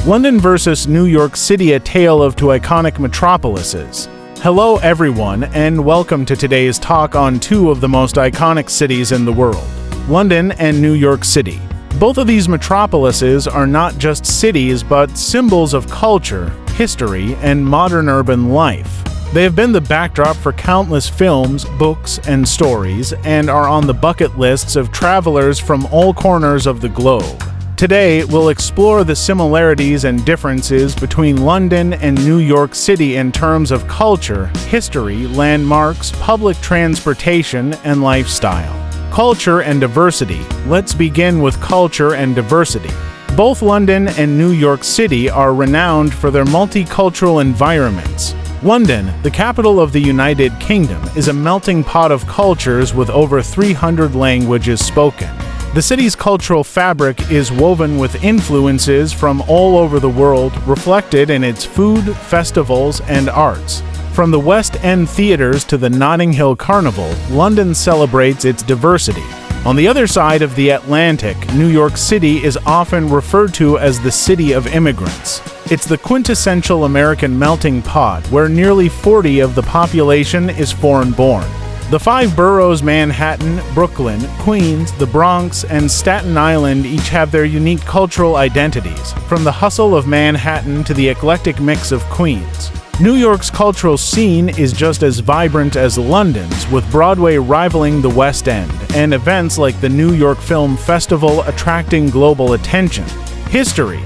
London versus New York City, a tale of two iconic metropolises. Hello everyone, and welcome to today's talk on two of the most iconic cities in the world, London and New York City. Both of these metropolises are not just cities but symbols of culture, history, and modern urban life. They have been the backdrop for countless films, books, and stories, and are on the bucket lists of travelers from all corners of the globe. Today, we'll explore the similarities and differences between London and New York City in terms of culture, history, landmarks, public transportation, and lifestyle. Culture and diversity. Let's begin with culture and diversity. Both London and New York City are renowned for their multicultural environments. London, the capital of the United Kingdom, is a melting pot of cultures with over 300 languages spoken. The city's cultural fabric is woven with influences from all over the world, reflected in its food, festivals, and arts. From the West End theaters to the Notting Hill Carnival, London celebrates its diversity. On the other side of the Atlantic, New York City is often referred to as the city of immigrants. It's the quintessential American melting pot where nearly 40% of the population is foreign-born. The five boroughs, Manhattan, Brooklyn, Queens, the Bronx, and Staten Island, each have their unique cultural identities, from the hustle of Manhattan to the eclectic mix of Queens. New York's cultural scene is just as vibrant as London's, with Broadway rivaling the West End, and events like the New York Film Festival attracting global attention. History.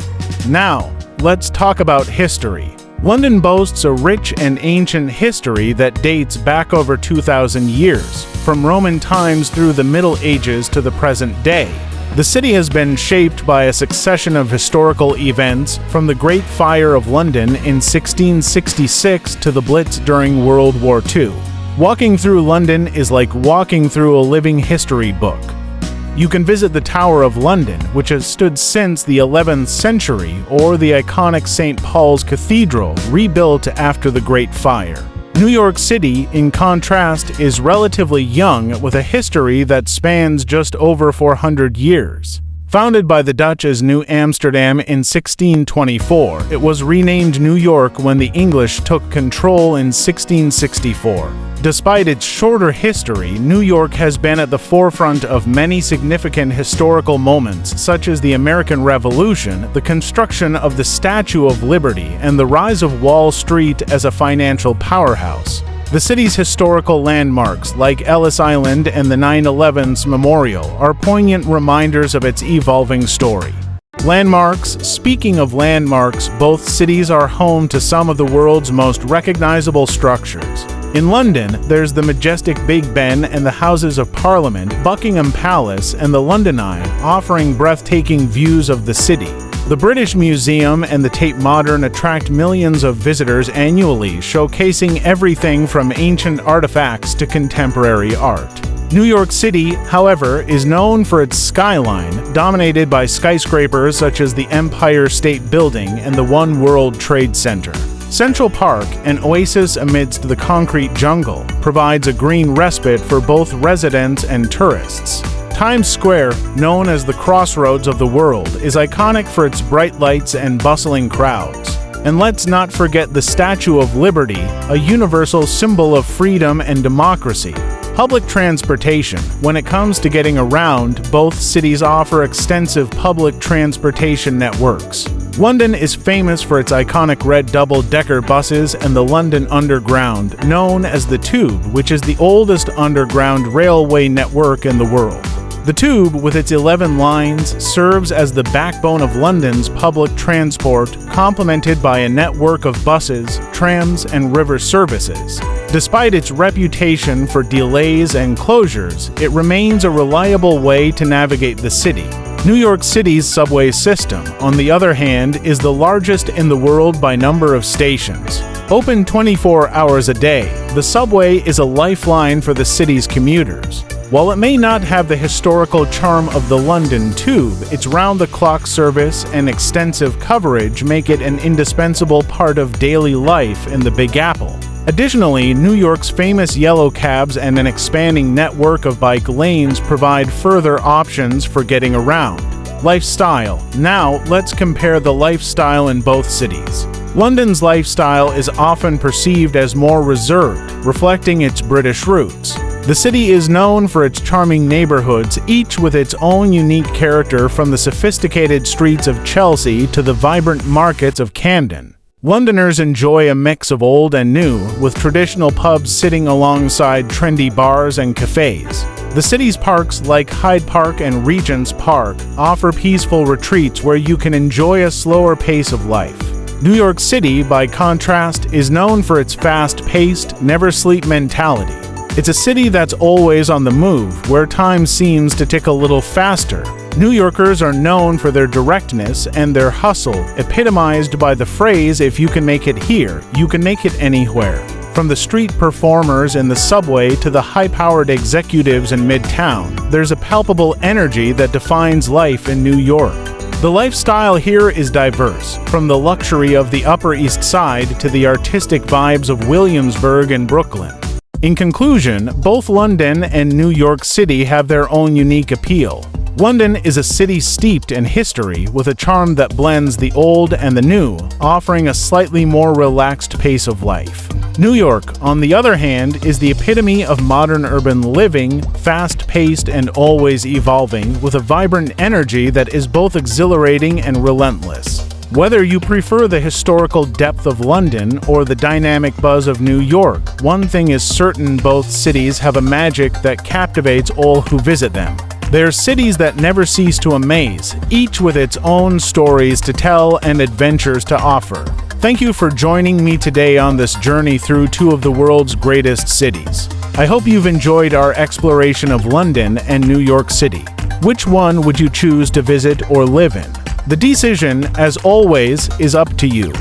Now, let's talk about history. London boasts a rich and ancient history that dates back over 2,000 years, from Roman times through the Middle Ages to the present day. The city has been shaped by a succession of historical events, from the Great Fire of London in 1666 to the Blitz during World War II. Walking through London is like walking through a living history book. You can visit the Tower of London, which has stood since the 11th century, or the iconic St. Paul's Cathedral, rebuilt after the Great Fire. New York City, in contrast, is relatively young, with a history that spans just over 400 years. Founded by the Dutch as New Amsterdam in 1624, it was renamed New York when the English took control in 1664. Despite its shorter history, New York has been at the forefront of many significant historical moments, such as the American Revolution, the construction of the Statue of Liberty, and the rise of Wall Street as a financial powerhouse. The city's historical landmarks, like Ellis Island and the 9/11's Memorial, are poignant reminders of its evolving story. Landmarks. Speaking of landmarks, both cities are home to some of the world's most recognizable structures. In London, there's the majestic Big Ben and the Houses of Parliament, Buckingham Palace, and the London Eye, offering breathtaking views of the city. The British Museum and the Tate Modern attract millions of visitors annually, showcasing everything from ancient artifacts to contemporary art. New York City, however, is known for its skyline, dominated by skyscrapers such as the Empire State Building and the One World Trade Center. Central Park, an oasis amidst the concrete jungle, provides a green respite for both residents and tourists. Times Square, known as the crossroads of the world, is iconic for its bright lights and bustling crowds. And let's not forget the Statue of Liberty, a universal symbol of freedom and democracy. Public transportation. When it comes to getting around, both cities offer extensive public transportation networks. London is famous for its iconic red double-decker buses and the London Underground, known as the Tube, which is the oldest underground railway network in the world. The Tube, with its 11 lines, serves as the backbone of London's public transport, complemented by a network of buses, trams, and river services. Despite its reputation for delays and closures, it remains a reliable way to navigate the city. New York City's subway system, on the other hand, is the largest in the world by number of stations. Open 24 hours a day, the subway is a lifeline for the city's commuters. While it may not have the historical charm of the London Tube, its round-the-clock service and extensive coverage make it an indispensable part of daily life in the Big Apple. Additionally, New York's famous yellow cabs and an expanding network of bike lanes provide further options for getting around. Lifestyle. Now, let's compare the lifestyle in both cities. London's lifestyle is often perceived as more reserved, reflecting its British roots. The city is known for its charming neighborhoods, each with its own unique character, from the sophisticated streets of Chelsea to the vibrant markets of Camden. Londoners enjoy a mix of old and new, with traditional pubs sitting alongside trendy bars and cafes. The city's parks like Hyde Park and Regent's Park offer peaceful retreats where you can enjoy a slower pace of life. New York City, by contrast, is known for its fast-paced, never-sleep mentality. It's a city that's always on the move, where time seems to tick a little faster. New Yorkers are known for their directness and their hustle, epitomized by the phrase, "If you can make it here, you can make it anywhere." From the street performers in the subway to the high-powered executives in Midtown, there's a palpable energy that defines life in New York. The lifestyle here is diverse, from the luxury of the Upper East Side to the artistic vibes of Williamsburg and Brooklyn. In conclusion, both London and New York City have their own unique appeal. London is a city steeped in history, with a charm that blends the old and the new, offering a slightly more relaxed pace of life. New York, on the other hand, is the epitome of modern urban living, fast-paced and always evolving, with a vibrant energy that is both exhilarating and relentless. Whether you prefer the historical depth of London or the dynamic buzz of New York, one thing is certain: both cities have a magic that captivates all who visit them. They're cities that never cease to amaze, each with its own stories to tell and adventures to offer. Thank you for joining me today on this journey through two of the world's greatest cities. I hope you've enjoyed our exploration of London and New York City. Which one would you choose to visit or live in? The decision, as always, is up to you.